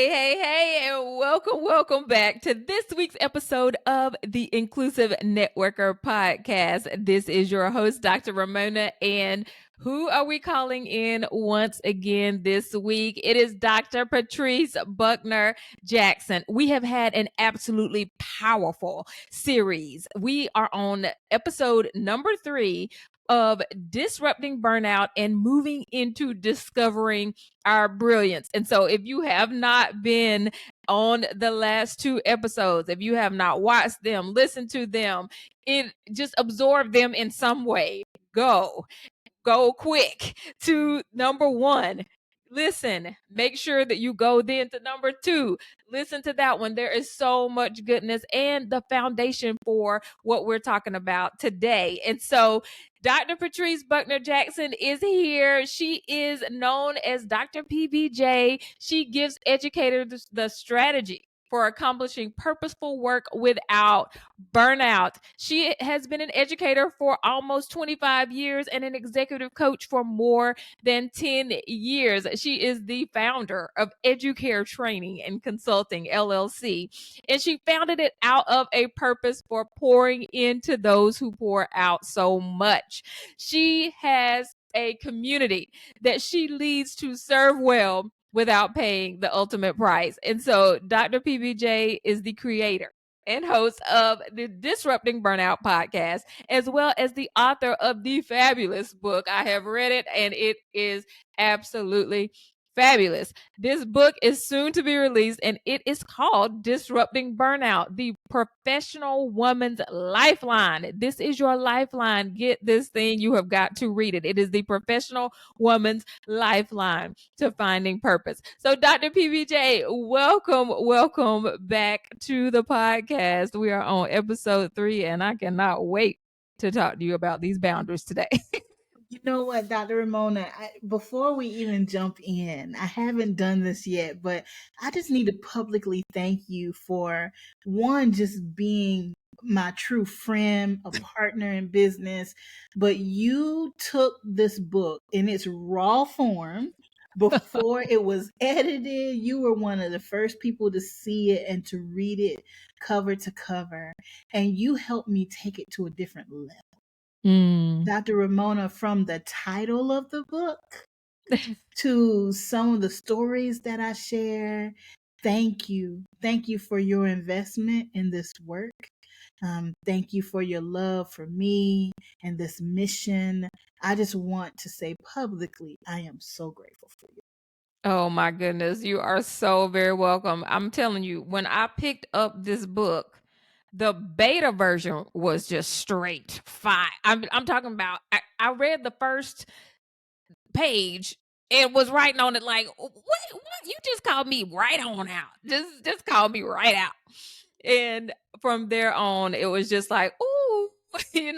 Hey, and welcome back to this week's episode of the Inclusive Networker podcast. This is your host, Dr. Ramona, and who are we calling in once again this week? It is Dr. Patrice Buckner Jackson. We have had an absolutely powerful series. We are on episode number 3 of Disrupting Burnout and moving into discovering our brilliance. And so if you have not been on the last 2 episodes, if you have not watched them, listened to them, just absorb them in some way. Go quick to number 1. Listen, make sure that you go then to number 2. Listen to that one. There is so much goodness and the foundation for what we're talking about today. And so Dr. Patrice Buckner Jackson is here. She is known as Dr. PBJ. She gives educators the strategy for accomplishing purposeful work without burnout. She has been an educator for almost 25 years and an executive coach for more than 10 years. She is the founder of Educare Training and Consulting, LLC, and she founded it out of a purpose for pouring into those who pour out so much. She has a community that she leads to serve well without paying the ultimate price. And so Dr. PBJ is the creator and host of the Disrupting Burnout podcast, as well as the author of the fabulous book. I have read it and it is absolutely fabulous. This book is soon to be released and it is called Disrupting Burnout, the professional woman's lifeline. This is your lifeline. Get this thing. You have got to read it. It is the professional woman's lifeline to finding purpose. So Dr. PBJ, welcome back to the podcast. We are on episode 3 and I cannot wait to talk to you about these boundaries today. You know what, Dr. Ramona, before we even jump in, I haven't done this yet, but I just need to publicly thank you for, one, just being my true friend, a partner in business, but you took this book in its raw form before it was edited. You were one of the first people to see it and to read it cover to cover, and you helped me take it to a different level. Dr. Ramona, from the title of the book to some of the stories that I share, thank you. Thank you for your investment in this work. Thank you for your love for me and this mission. I just want to say publicly, I am so grateful for you. Oh my goodness, you are so very welcome. I'm telling you, when I picked up this book, the beta version was just straight fire. I'm talking about, I read the first page and was writing on it like, what? You just called me right on out. Just call me right out. And from there on, it was just like, ooh,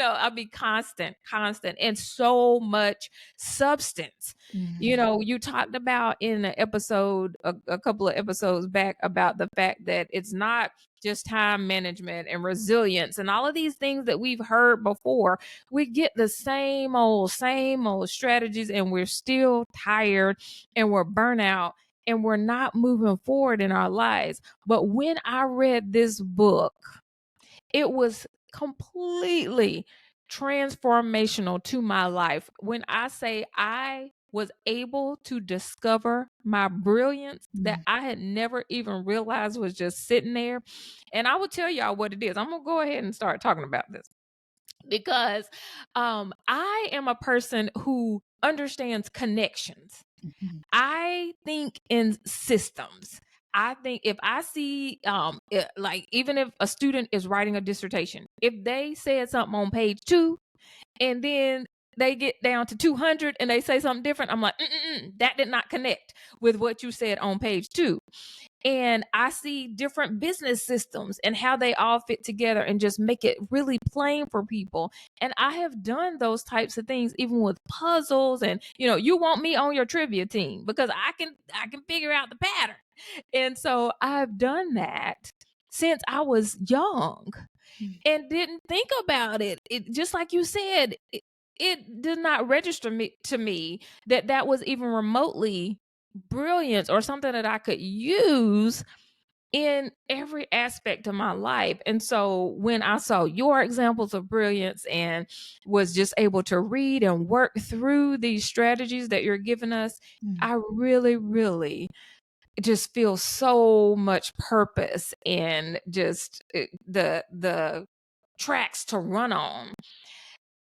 I'll be constant, and so much substance. You talked about in an episode, a couple of episodes back, about the fact that it's not just time management and resilience and all of these things that we've heard before. We get the same old strategies and we're still tired and we're burnt out and we're not moving forward in our lives. But when I read this book, it was completely transformational to my life. When I say I was able to discover my brilliance that I had never even realized was just sitting there. And I will tell y'all what it is. I'm going to go ahead and start talking about this because I am a person who understands connections. I think in systems. I think if I see, like, even if a student is writing a dissertation, if they said something on page 2 and then they get down to 200 and they say something different, I'm like, that did not connect with what you said on page 2. And I see different business systems and how they all fit together and just make it really plain for people. And I have done those types of things even with puzzles. And you want me on your trivia team because I can figure out the pattern. And so I've done that since I was young and didn't think about it. It just like you said, it did not register to me that was even remotely brilliance or something that I could use in every aspect of my life. And so when I saw your examples of brilliance and was just able to read and work through these strategies that you're giving us, Mm. I really, really just feel so much purpose and just the tracks to run on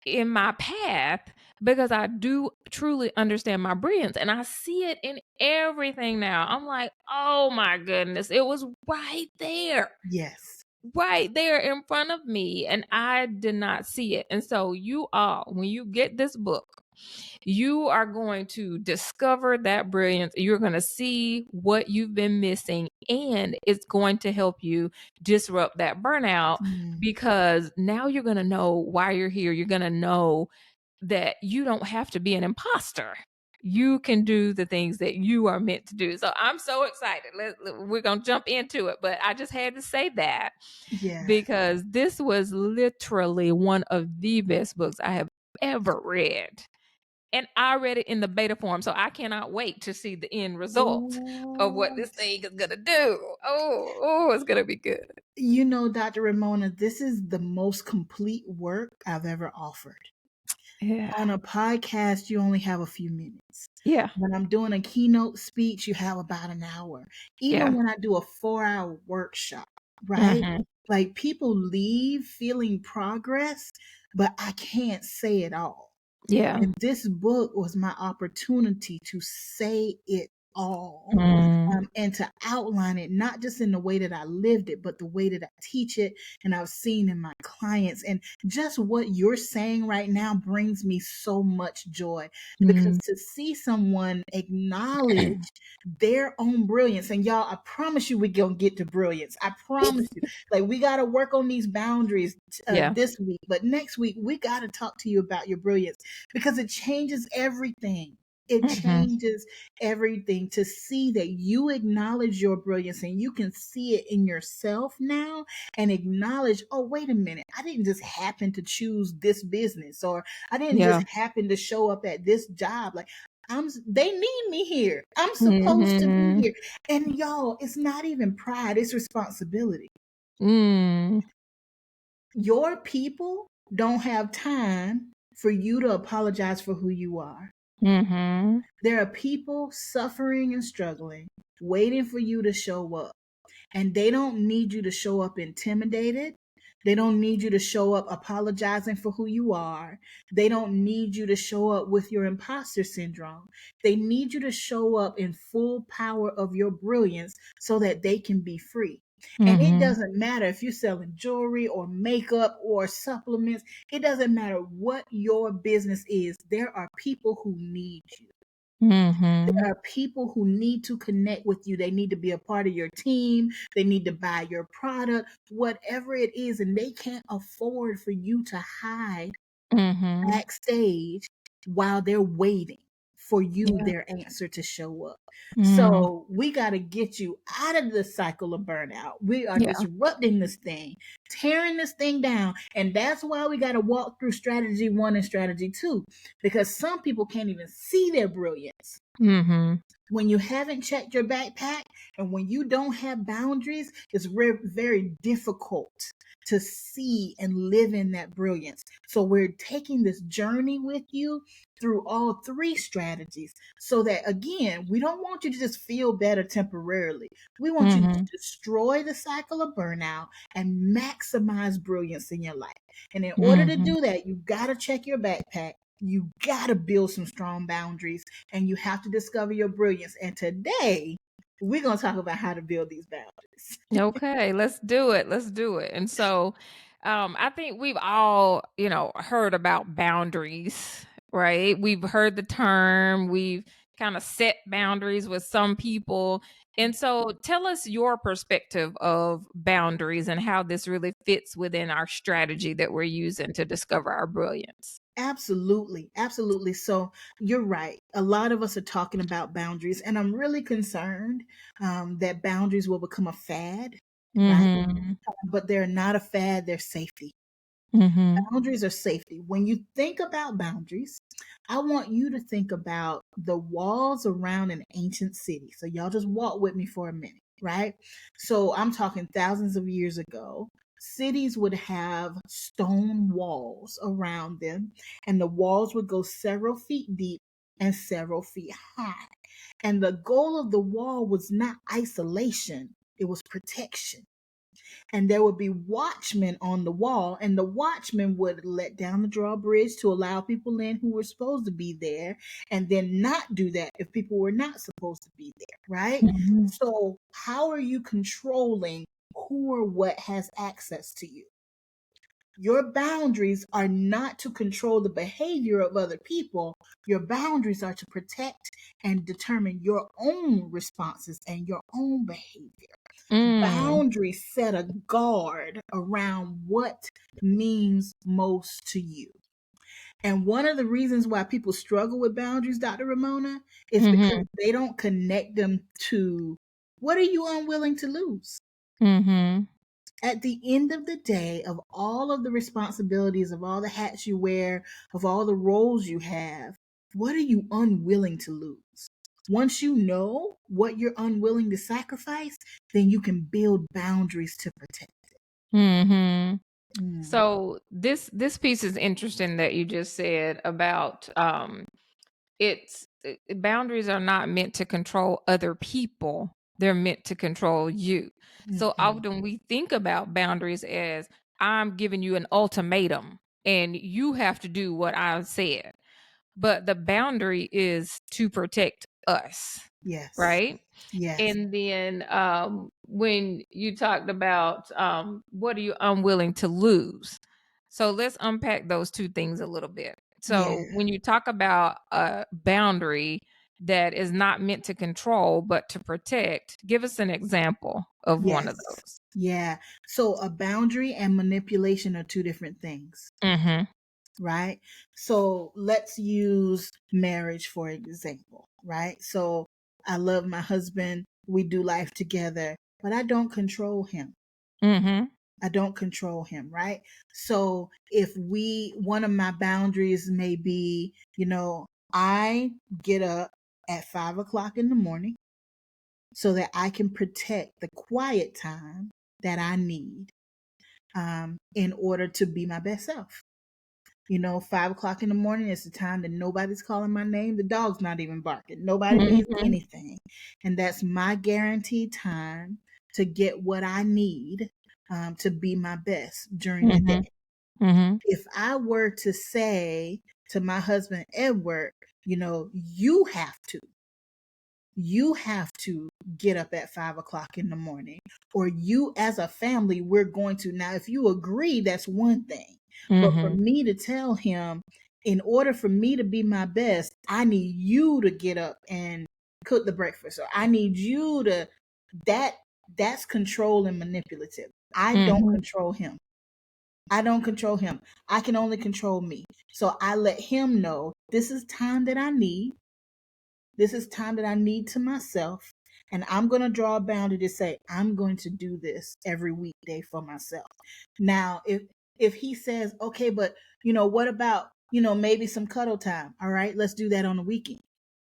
in my path because I do truly understand my brilliance and I see it in everything now. I'm like, oh my goodness, it was Yes. right there in front of me, and I did not see it. And so, you all, when you get this book, you are going to discover that brilliance. You're going to see what you've been missing, and it's going to help you disrupt that burnout Mm. because now you're going to know why you're here. You're going to know that you don't have to be an imposter. You can do the things that you are meant to do. So I'm so excited. We're going to jump into it, but I just had to say that Yeah. because this was literally one of the best books I have ever read. And I read it in the beta form, so I cannot wait to see the end result of what Oh, this thing is gonna do. Oh, it's gonna be good. you know, Dr. Ramona, this is the most complete work I've ever offered. Yeah. On a podcast, you only have a few minutes. Yeah. When I'm doing a keynote speech, you have about an hour. Even Yeah. when I do a 4-hour workshop, right? Mhm. Like people leave feeling progress, but I can't say it all. Yeah. And this book was my opportunity to say it all, Mm. and to outline it, not just in the way that I lived it, but the way that I teach it and I've seen in my clients. And just what you're saying right now brings me so much joy because Mm. to see someone acknowledge their own brilliance, and y'all, I promise you, we're going to get to brilliance. I promise you. Like, we got to work on these boundaries Yeah. this week, but next week, we got to talk to you about your brilliance because it changes everything. It Mhm. changes everything to see that you acknowledge your brilliance and you can see it in yourself now and acknowledge, oh, wait a minute, I didn't just happen to choose this business or I didn't just Yeah. happen to show up at this job. Like, they need me here. I'm supposed to be Mhm. here. And y'all, it's not even pride, it's responsibility. Mm. Your people don't have time for you to apologize for who you are. Mhm. There are people suffering and struggling, waiting for you to show up. And they don't need you to show up intimidated. They don't need you to show up apologizing for who you are. They don't need you to show up with your imposter syndrome. They need you to show up in full power of your brilliance so that they can be free. And it Mhm. doesn't matter if you're selling jewelry or makeup or supplements, it doesn't matter what your business is. There are people who need you. Mhm. There are people who need to connect with you. They need to be a part of your team. They need to buy your product, whatever it is. And they can't afford for you to hide Mhm. backstage while they're waiting for you, Yeah. their answer to show up. Mm. So we got to get you out of the cycle of burnout. We are Yeah. disrupting this thing, tearing this thing down. And that's why we got to walk through strategy 1 and strategy 2, because some people can't even see their brilliance. Mhm. When you haven't checked your backpack and when you don't have boundaries, it's very difficult to see and live in that brilliance. So we're taking this journey with you through all 3 strategies so that, again, we don't want you to just feel better temporarily. We want you to Mhm. destroy the cycle of burnout and maximize brilliance in your life. And in order to Mhm. do that, you got to check your backpack. You got to build some strong boundaries and you have to discover your brilliance. And today, we're going to talk about how to build these boundaries. Okay, let's do it. Let's do it. And so, I think we've all, heard about boundaries, right? We've heard the term, we've kind of set boundaries with some people. And so, tell us your perspective of boundaries and how this really fits within our strategy that we're using to discover our brilliance. Absolutely. Absolutely. So you're right. A lot of us are talking about boundaries, and I'm really concerned that boundaries will become a fad, right? Mhm. But they're not a fad, they're safety. Mm-hmm. Boundaries are safety. When you think about boundaries, I want you to think about the walls around an ancient city. So, y'all just walk with me for a minute, right? So, I'm talking thousands of years ago. Cities would have stone walls around them, and the walls would go several feet deep and several feet high. And the goal of the wall was not isolation, it was protection. And there would be watchmen on the wall, and the watchmen would let down the drawbridge to allow people in who were supposed to be there, and then not do that if people were not supposed to be there, right? Mm-hmm. So, how are you controlling who or what has access to you? Your boundaries are not to control the behavior of other people. Your boundaries are to protect and determine your own responses and your own behavior. Mm. Boundaries set a guard around what means most to you. And one of the reasons why people struggle with boundaries, Dr. Ramona, is because Mm-hmm. they don't connect them to what are you unwilling to lose? Mm-hmm. At the end of the day, of all of the responsibilities, of all the hats you wear, of all the roles you have, what are you unwilling to lose? Once you know what you're unwilling to sacrifice, then you can build boundaries to protect it. Mm-hmm. Mm, So this piece is interesting that you just said about boundaries are not meant to control other people. They're meant to control you. So mhm. often we think about boundaries as I'm giving you an ultimatum and you have to do what I said. But the boundary is to protect us, Yes, right? yes, And then when you talked about what are you unwilling to lose? So let's unpack those two things a little bit. yeah, So when you talk about a boundary that is not meant to control but to protect, give us an example of one of yes, those. yeah. So a boundary and manipulation are two different things, Mhm. right? So let's use marriage for example, right? So I love my husband, we do life together, but I don't control him. Mhm. I don't control him, right? So if one of my boundaries may be, I get up at 5 o'clock in the morning so that I can protect the quiet time that I need in order to be my best self. 5 o'clock in the morning is the time that nobody's calling my name. The dog's not even barking. Nobody needs Mhm. anything. And that's my guaranteed time to get what I need to be my best during the Mhm. day. Mhm. If I were to say to my husband, Edward, you have to get up at 5 o'clock in the morning, or you as a family, we're going to. Now, if you agree, that's one thing. But for Mhm. me to tell him, in order for me to be my best, I need you to get up and cook the breakfast, or I need you to, that, that's control and manipulative. I don't Mhm. control him. I don't control him. I can only control me. So I let him know this is time that I need. This is time that I need to myself. And I'm going to draw a boundary to say, I'm going to do this every weekday for myself. Now, if he says, okay, but what about, maybe some cuddle time? All right, let's do that on the weekend.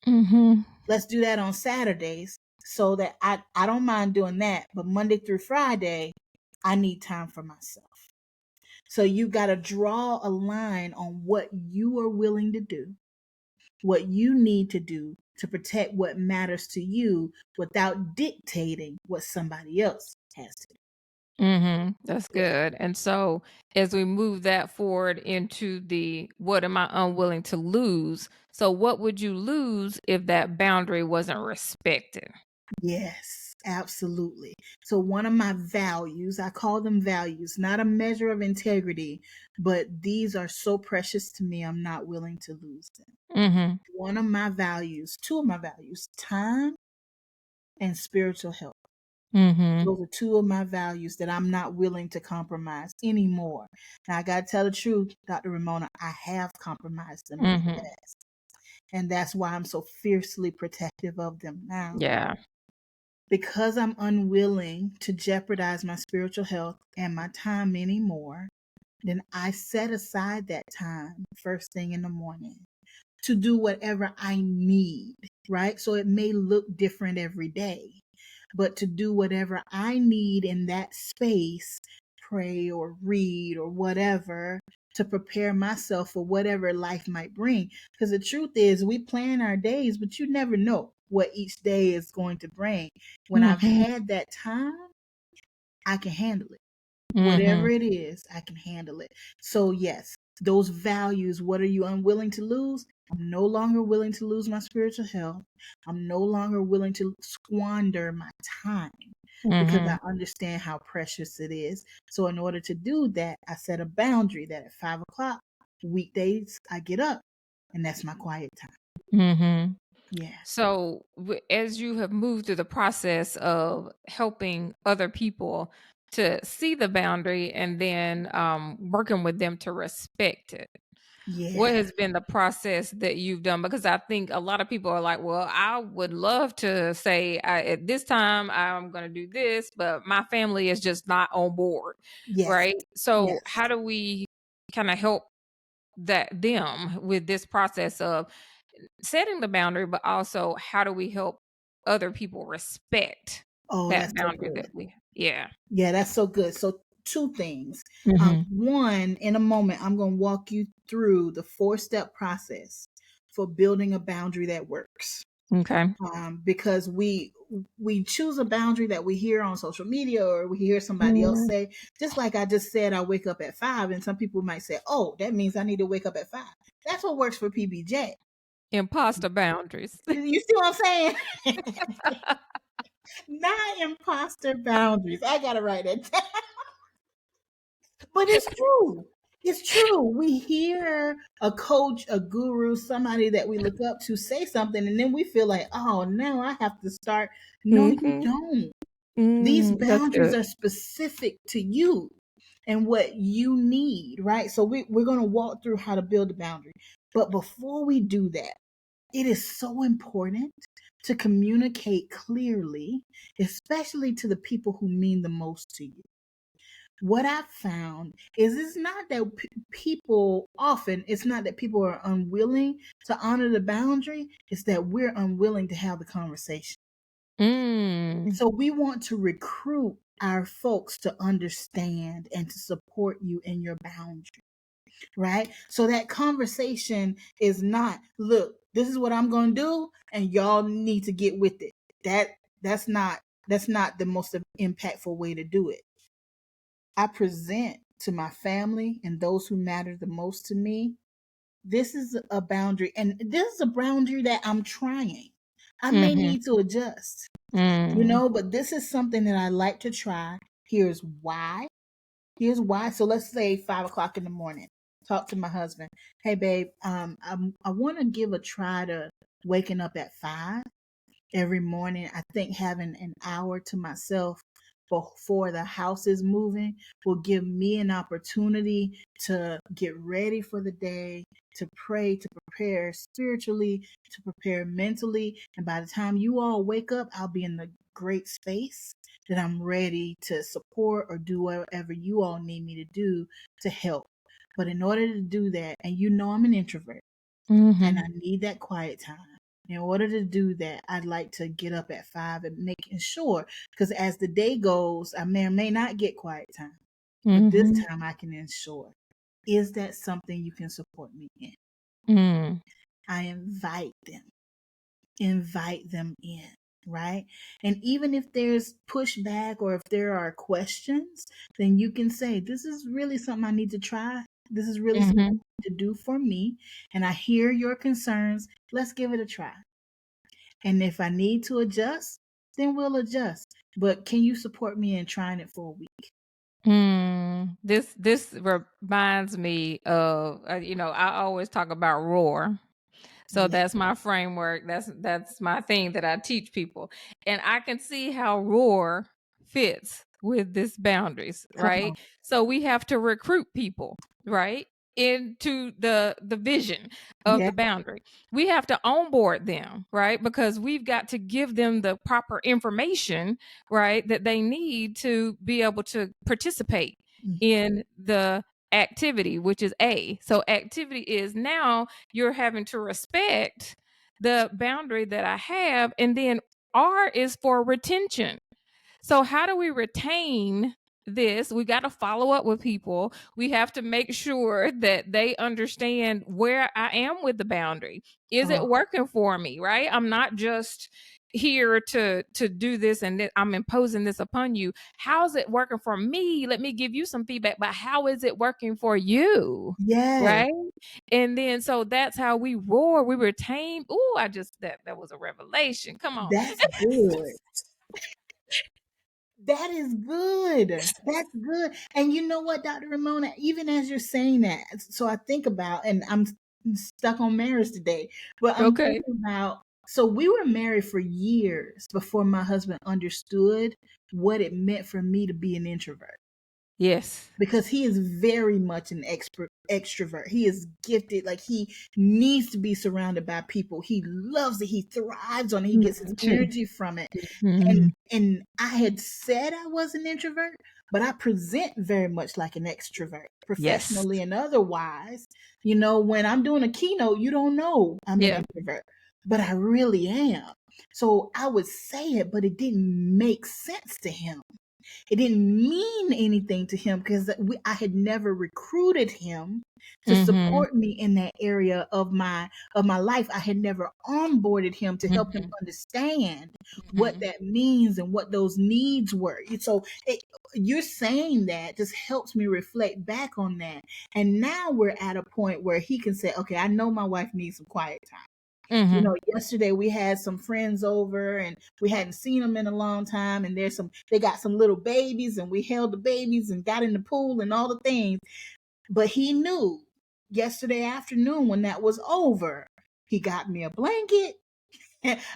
Mhm. Let's do that on Saturdays so that I don't mind doing that. But Monday through Friday, I need time for myself. So you got to draw a line on what you are willing to do, what you need to do to protect what matters to you without dictating what somebody else has to do. Mhm. That's Yeah. good. And so as we move that forward into the what am I unwilling to lose? So what would you lose if that boundary wasn't respected? Yes, absolutely. So one of my values, I call them values, not a measure of integrity, but these are so precious to me, I'm not willing to lose them. Mhm. One of my values, two of my values, time and spiritual health. Mhm. Those are two of my values that I'm not willing to compromise anymore. Now, I got to tell the truth, Dr. Ramona, I have compromised them in the Mhm. past. And that's why I'm so fiercely protective of them now. Yeah. Because I'm unwilling to jeopardize my spiritual health and my time anymore, then I set aside that time first thing in the morning to do whatever I need, right? So it may look different every day, but to do whatever I need in that space, pray or read or whatever, to prepare myself for whatever life might bring. Because the truth is, we plan our days, but you never know what each day is going to bring. When I've Mm-hmm. had that time, I can handle it. Mm-hmm. Whatever it is, I can handle it. So, yes, those values, what are you unwilling to lose? I'm no longer willing to lose my spiritual health. I'm no longer willing to squander my time because Mm-hmm. I understand how precious it is. So, in order to do that, I set a boundary that at 5 o'clock, weekdays, I get up and that's my quiet time. Mm-hmm. Yeah. So, as you have moved through the process of helping other people to see the boundary and then working with them to respect it, what Yeah. has been the process that you've done? Because I think a lot of people are like, well, I would love to say at this time I'm going to do this, but my family is just not on board. Yes. Right. So, Yes. how do we kind of help them with this process of setting the boundary, but also how do we help other people respect Oh, that that's so boundary good. that we yeah. Yeah, that's so good. So, two things. Mhm. One, in a moment, I'm going to walk you through the 4-step process for building a boundary that works. Okay. Because we choose a boundary that we hear on social media or we hear somebody else Mm, say. Just like I just said, I wake up at 5, and some people might say, "Oh, that means I need to wake up at 5." That's what works for PBJ. imposter boundaries. You see what I'm saying? Not imposter boundaries. I gotta write it down. But it's true. It's true. We hear a coach, a guru, somebody that we look up to say something, and then we feel like, oh, now I have to start. No, you Mhm. don't. These That's boundaries good. are specific to you and what you need, right? So we're going to walk through how to build a boundary. But before we do that, it is so important to communicate clearly, especially to the people who mean the most to you. What I've found is it's not that people often, it's not that people are unwilling to honor the boundary, it's that we're unwilling to have the conversation. Mm. So we want to recruit our folks to understand and to support you in your boundary, right? So that conversation is not, look, this is what I'm going to do and y'all need to get with it. That's not the most impactful way to do it. I present to my family and those who matter the most to me, this is a boundary, and this is a boundary that I'm trying. I may Mhm. need to adjust, Mm. but this is something that I like to try. Here's why. Here's why. So let's say 5 o'clock in the morning. Talk to my husband. Hey, babe, I want to give a try to waking up at 5 every morning. I think having an hour to myself before the house is moving will give me an opportunity to get ready for the day, to pray, to prepare spiritually, to prepare mentally. And by the time you all wake up, I'll be in the great space that I'm ready to support or do whatever you all need me to do to help. But in order to do that, and I'm an introvert and I Mhm. need that quiet time. In order to do that, I'd like to get up at 5 and making sure, because as the day goes, I may or may not get quiet time. But this Mhm. time I can ensure. Is that something you can support me in? Mm. I invite them in, right? And even if there's pushback or if there are questions, then you can say, this is really something I need to try. This is really something Mhm. to do for me. And I hear your concerns. Let's give it a try. And if I need to adjust, then we'll adjust. But can you support me in trying it for a week? This reminds me of I always talk about roar. So Yeah. that's my framework. That's my thing that I teach people. And I can see how roar fits with this boundaries, Come right? on. So we have to recruit people, right? Into the vision of Yeah. the boundary. We have to onboard them, right? Because we've got to give them the proper information, right, that they need to be able to participate Mm. in the activity, which is A. So activity is now you're having to respect the boundary that I have. And then R is for retention. So how do we retain this? We got to follow up with people. We have to make sure that they understand where I am with the boundary. Is it Oh, working for me, right? I'm not just here to do this and I'm imposing this upon you. How's it working for me? Let me give you some feedback, but how is it working for you? yes, Right? And then so that's how we roar, we retain. Ooh, I just that was a revelation. Come on. that's good. That is good. That's good. And you know what, Dr. Ramona, even as you're saying that, so I think about, and I'm stuck on marriage today, but I'm Okay. thinking about, so we were married for years before my husband understood what it meant for me to be an introvert, Yes. because he is very much an extrovert. He is gifted. Like, he needs to be surrounded by people. He loves it. He thrives on it. He Me gets his too. energy from it. Mhm. And I had said I was an introvert, but I present very much like an extrovert, Yes. professionally and otherwise. You know, when I'm doing a keynote, you don't know I'm an Yeah. introvert, but I really am. So I would say it, but it didn't make sense to him. It didn't mean anything to him because I had never recruited him to Mhm. support me in that area of my life. I had never onboarded him to help him Mhm. understand what Mhm. that means and what those needs were. So you're saying that just helps me reflect back on that. And now we're at a point where he can say, okay, I know my wife needs some quiet time. You Mhm. know, yesterday we had some friends over and we hadn't seen them in a long time. And they got some little babies and we held the babies and got in the pool and all the things. But he knew yesterday afternoon when that was over, he got me a blanket.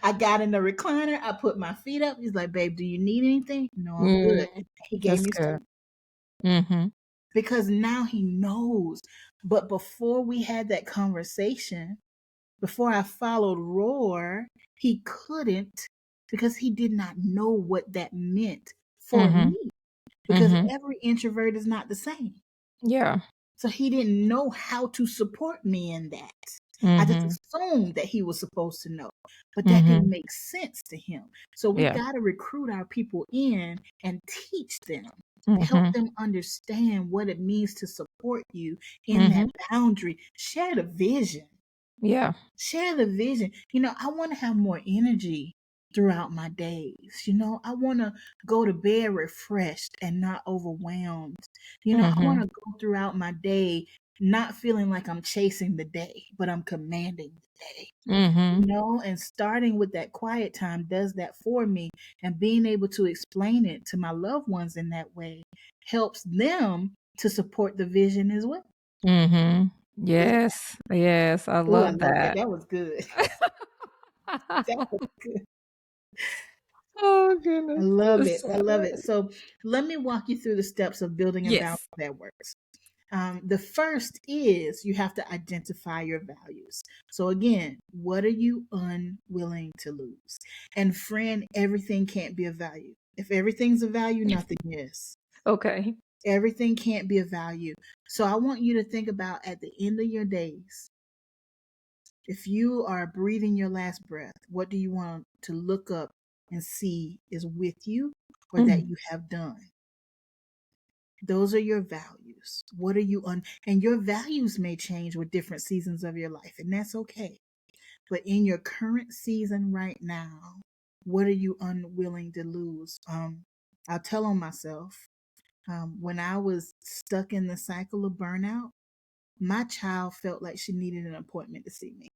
I got in the recliner. I put my feet up. He's like, babe, do you need anything? No, I'm good. Mm. He gave That's me good. space Mhm. because now he knows. But before we had that conversation, before I followed Roar, he couldn't because he did not know what that meant for Mhm. me because Mhm. every introvert is not the same. Yeah. So he didn't know how to support me in that. I just Mhm. assumed that he was supposed to know, but that didn't Mhm. make sense to him. So we Yeah. got to recruit our people in and teach them, help Mhm. them understand what it means to support you in that Mhm. boundary. Share the vision. Yeah. Share the vision. You know, I want to have more energy throughout my days. You know, I want to go to bed refreshed and not overwhelmed. You know, I want Mhm. to go throughout my day not feeling like I'm chasing the day, but I'm commanding the day. Mhm. You know, and starting with that quiet time does that for me. And being able to explain it to my loved ones in that way helps them to support the vision as well. Mhm. Yeah. Yes. Yes. I Oh, I love love that. that. That was good. That was good. Oh I goodness. love it. It's I love it. So let me walk you through the steps of building a boundary yes. that works. The first is you have to identify your values. So again, what are you unwilling to lose? And friend, everything can't be a value. If everything's a value, nothing is. Okay. Everything can't be a value. So I want you to think about at the end of your days, if you are breathing your last breath, what do you want to look up and see is with you or that Mhm. you have done? Those are your values. What are you on? And your values may change with different seasons of your life, and that's okay. But in your current season right now, what are you unwilling to lose? I'll tell on myself. When I was stuck in the cycle of burnout, my child felt like she needed an appointment to see me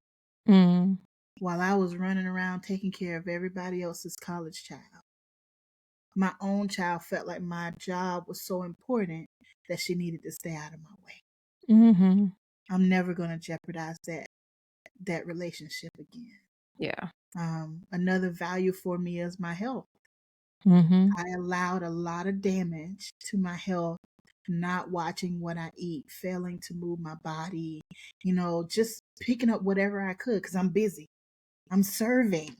Mhm. while I was running around taking care of everybody else's college child. My own child felt like my job was so important that she needed to stay out of my way. Mhm. I'm never going to jeopardize that relationship again. Yeah. Another value for me is my health. Mhm. I allowed a lot of damage to my health, not watching what I eat, failing to move my body, you know, just picking up whatever I could because I'm busy. I'm serving.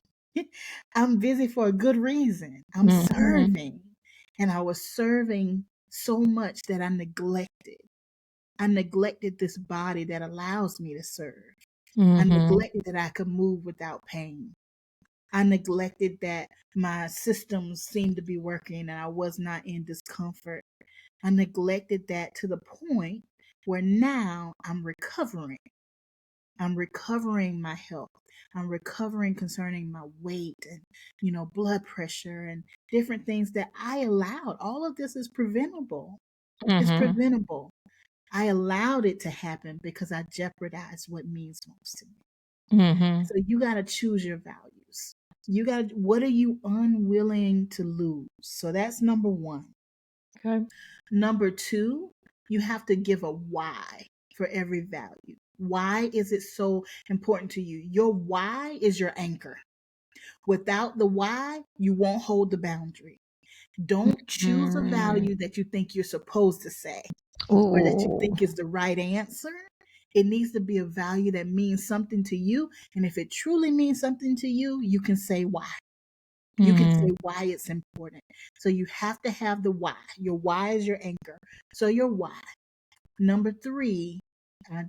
I'm busy for a good reason. I'm Mhm. serving. And I was serving so much that I neglected I neglected this body that allows me to serve. I Mm-hmm. neglected that I could move without pain. I neglected that my systems seemed to be working and I was not in discomfort. I neglected that to the point where now I'm recovering. I'm recovering my health. I'm recovering concerning my weight and, blood pressure and different things that I allowed. All of this is preventable. It's Mm-hmm. preventable. I allowed it to happen because I jeopardized what means most to me. Mm-hmm. So you got to choose your values. What are you unwilling to lose? So that's number one. Okay. Number two, you have to give a why for every value. Why is it so important to you? Your why is your anchor. Without the why, you won't hold the boundary. Don't choose a Mm-hmm. value that you think you're supposed to say or that you Oh. think is the right answer. It needs to be a value that means something to you. And if it truly means something to you, you can say why. You can Mm-hmm. say why it's important. So you have to have the why. Your why is your anchor. So your why. Number three,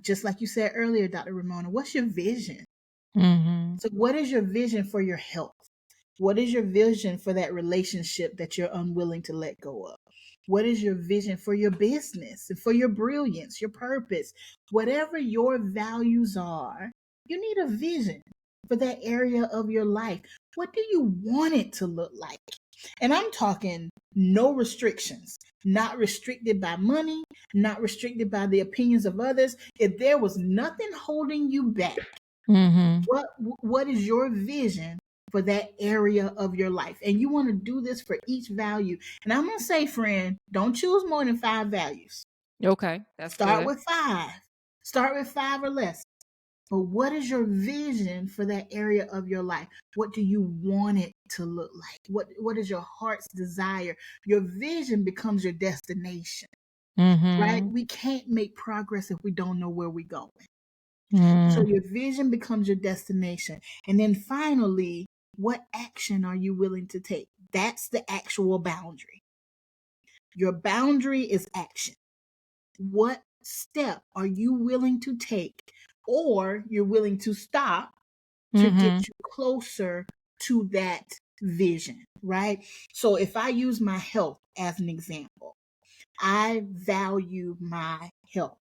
just like you said earlier, Dr. Ramona, what's your vision? Mm-hmm. So what is your vision for your health? What is your vision for that relationship that you're unwilling to let go of? What is your vision for your business and for your brilliance, your purpose? Whatever your values are, you need a vision for that area of your life. What do you want it to look like? And I'm talking no restrictions, not restricted by money, not restricted by the opinions of others. If there was nothing holding you back, Mm-hmm. what is your vision for that area of your life? And you want to do this for each value. And I'm going to say, friend, don't choose more than 5 values. Okay. That's Start good. with 5. Start with 5 or less. But what is your vision for that area of your life? What do you want it to look like? What is your heart's desire? Your vision becomes your destination, right? Mm-hmm. We can't make progress if we don't know where we're going. So Mm-hmm. your vision becomes your destination. And then finally, what action are you willing to take? That's the actual boundary. Your boundary is action. What step are you willing to take or you're willing to stop to get Mm-hmm. you closer to that vision, right? So if I use my health as an example, I value my health.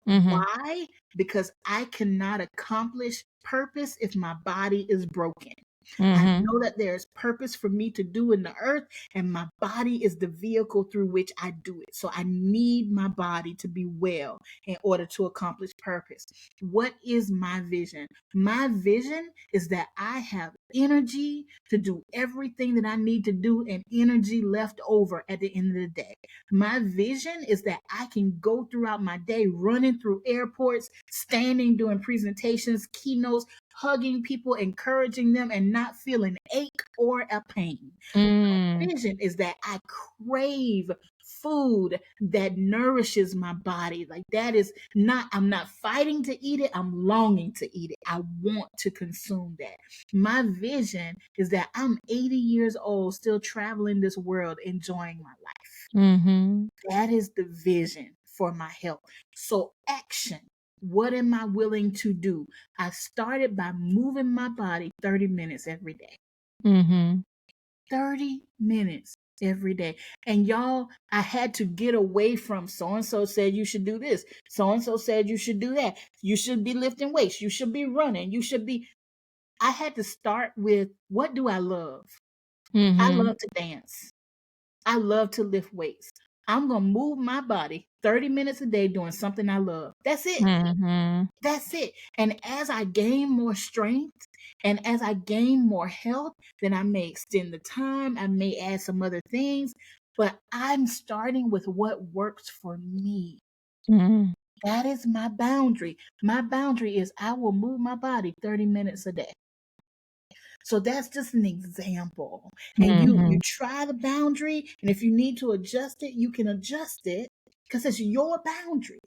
Mm-hmm. Why? Because I cannot accomplish purpose if my body is broken. I Mm-hmm. know that there's purpose for me to do in the earth, and my body is the vehicle through which I do it. So I need my body to be well in order to accomplish purpose. What is my vision? My vision is that I have energy to do everything that I need to do and energy left over at the end of the day. My vision is that I can go throughout my day running through airports, standing doing presentations, keynotes, hugging people, encouraging them, and not feeling ache or a pain. Mm. Vision is that I crave food that nourishes my body. Like that is not, I'm not fighting to eat it, I'm longing to eat it. I want to consume that. My vision is that I'm 80 years old, still traveling this world, enjoying my life. Mm-hmm. That is the vision for my health. So, action. What am I willing to do? I started by moving my body 30 minutes every day. Mm-hmm. 30 minutes every day. And y'all, I had to get away from so and so said you should do this. So and so said you should do that. You should be lifting weights. You should be running. You should be. I had to start with what do I love? I Mm-hmm. love to dance. I love to lift weights. I'm going to move my body 30 minutes a day doing something I love. That's it. Mm-hmm. That's it. And as I gain more strength and as I gain more health, then I may extend the time. I may add some other things, but I'm starting with what works for me. Mm-hmm. That is my boundary. My boundary is I will move my body 30 minutes a day. So that's just an example. And you Mm-hmm. try the boundary, and if you need to adjust it, you can adjust it because it's your boundary.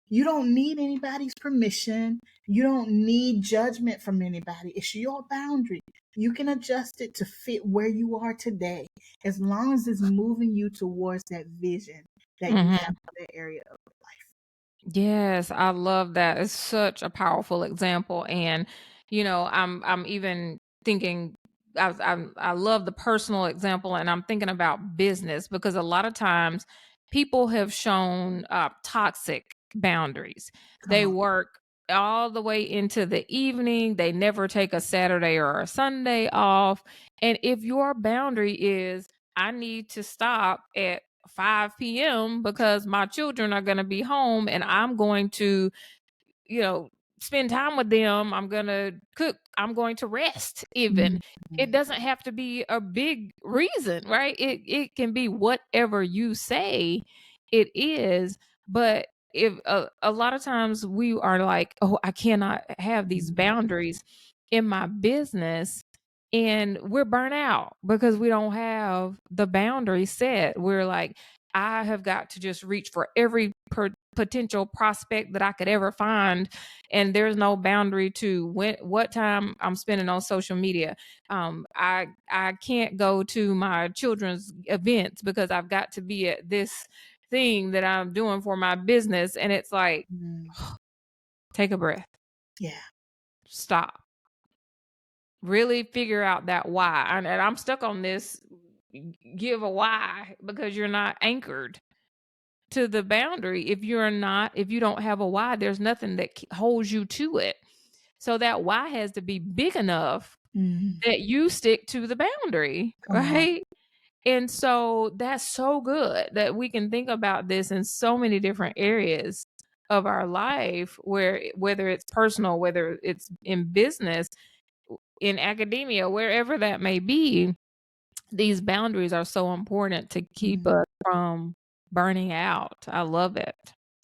You don't need anybody's permission. You don't need judgment from anybody. It's your boundary. You can adjust it to fit where you are today, as long as it's moving you towards that vision that you have Mm-hmm. for that area of life. Yes, I love that. It's such a powerful example, and I'm even thinking. I love the personal example, and I'm thinking about business because a lot of times people have shown toxic boundaries. Come They on. work all the way into the evening. They never take a Saturday or a Sunday off. And if your boundary is, I need to stop at 5 p.m. because my children are going to be home and I'm going to, you know, spend time with them. I'm going to cook. I'm going to rest even. It Mhm. doesn't have to be a big reason, right? It can be whatever you say it is, but if a lot of times we are like, "Oh, I cannot have these Mhm. boundaries in my business." And we're burnt out because we don't have the boundary set. We're like, I have got to just reach for every potential prospect that I could ever find, and there's no boundary to what time I'm spending on social media. I can't go to my children's events because I've got to be at this thing that I'm doing for my business, and it's like, Mhm. take a breath, Yeah. stop, really figure out that why. And I'm stuck on this. Give a why because you're not anchored to the boundary. If you don't have a why, there's nothing that holds you to it. So that why has to be big enough Mhm. that you stick to the boundary, Come on. right? And so that's so good that we can think about this in so many different areas of our life, where whether it's personal, whether it's in business, in academia, wherever that may be, these boundaries are so important to keep Mhm. us from burning out. I love it.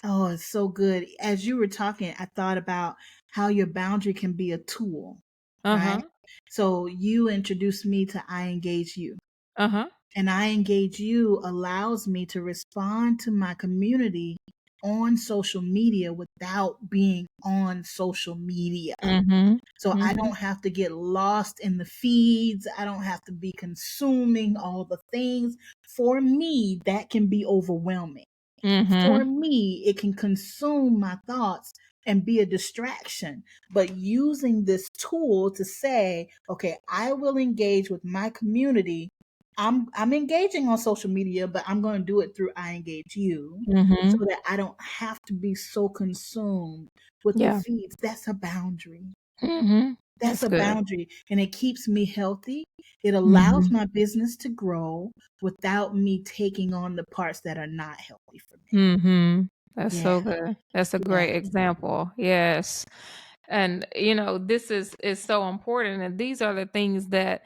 Oh, it's so good. As you were talking, I thought about how your boundary can be a tool, right? Uh-huh. So you introduced me to I Engage You. Uh-huh. And I Engage You allows me to respond to my community on social media without being on social media. Mhm. So I Mhm. don't have to get lost in the feeds. I don't have to be consuming all the things. For me, that can be overwhelming. For Mhm. me, it can consume my thoughts and be a distraction. But using this tool to say, okay, I will engage with my community. I'm engaging on social media, but I'm going to do it through I Engage You so Mhm. that I don't have to be so consumed with the Yeah. feeds. That's a boundary. Mhm. That's That's a good. boundary, and it keeps me healthy. It allows Mhm. my business to grow without me taking on the parts that are not healthy for me. Mhm. That's Yeah, so good. That's a yeah. great example. Yes. And this is so important, and these are the things that,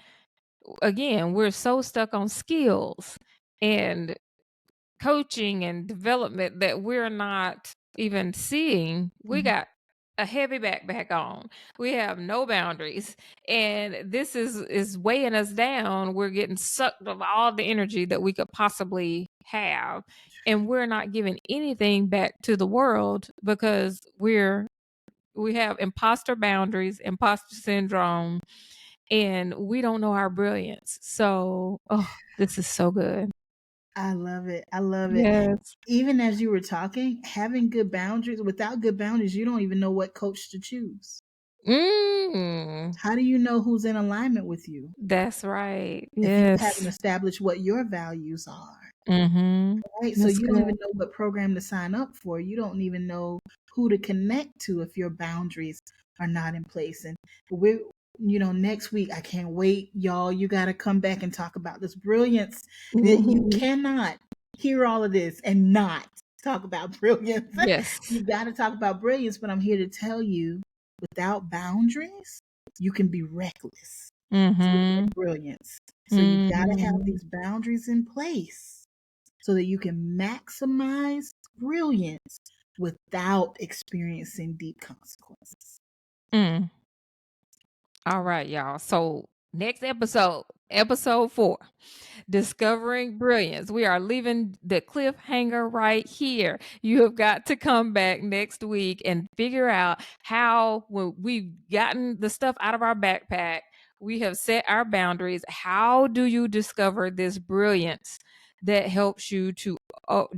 again, we're so stuck on skills and coaching and development that we're not even seeing. We Mhm. got a heavy backpack on. We have no boundaries. And this is weighing us down. We're getting sucked of all the energy that we could possibly have. And we're not giving anything back to the world because we have imposter boundaries, imposter syndrome, and we don't know our brilliance. So, oh, this is so good. I love it. I love it. Yes. Even as you were talking, having good boundaries, without good boundaries, you don't even know what coach to choose. Mm, How do you know who's in alignment with you that's right. if you haven't Yes. established what your values are? Mhm. Right? So That's you don't good. even know what program to sign up for. You don't even know who to connect to if your boundaries are not in place. And we're, next week, I can't wait, y'all. You got to come back and talk about this brilliance. That you Mhm. cannot hear all of this and not talk about brilliance. Yes. You got to talk about brilliance, but I'm here to tell you without boundaries, you can be reckless with your Mhm. brilliance. So you got to have Mhm. these boundaries in place so that you can maximize brilliance without experiencing deep consequences. Mm. All right, y'all. So, next episode, episode 4. Discovering brilliance. We are leaving the cliffhanger right here. You have got to come back next week and figure out how, when we've gotten the stuff out of our backpack, we have set our boundaries. How do you discover this brilliance that helps you to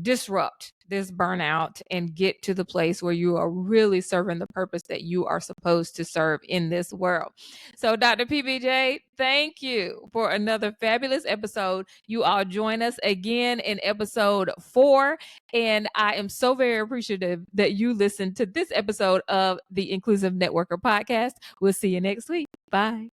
disrupt this burnout and get to the place where you are really serving the purpose that you are supposed to serve in this world. So, Dr. PBJ, thank you for another fabulous episode. You all join us again in episode 4. And I am so very appreciative that you listened to this episode of the Inclusive Networker podcast. We'll see you next week. Bye.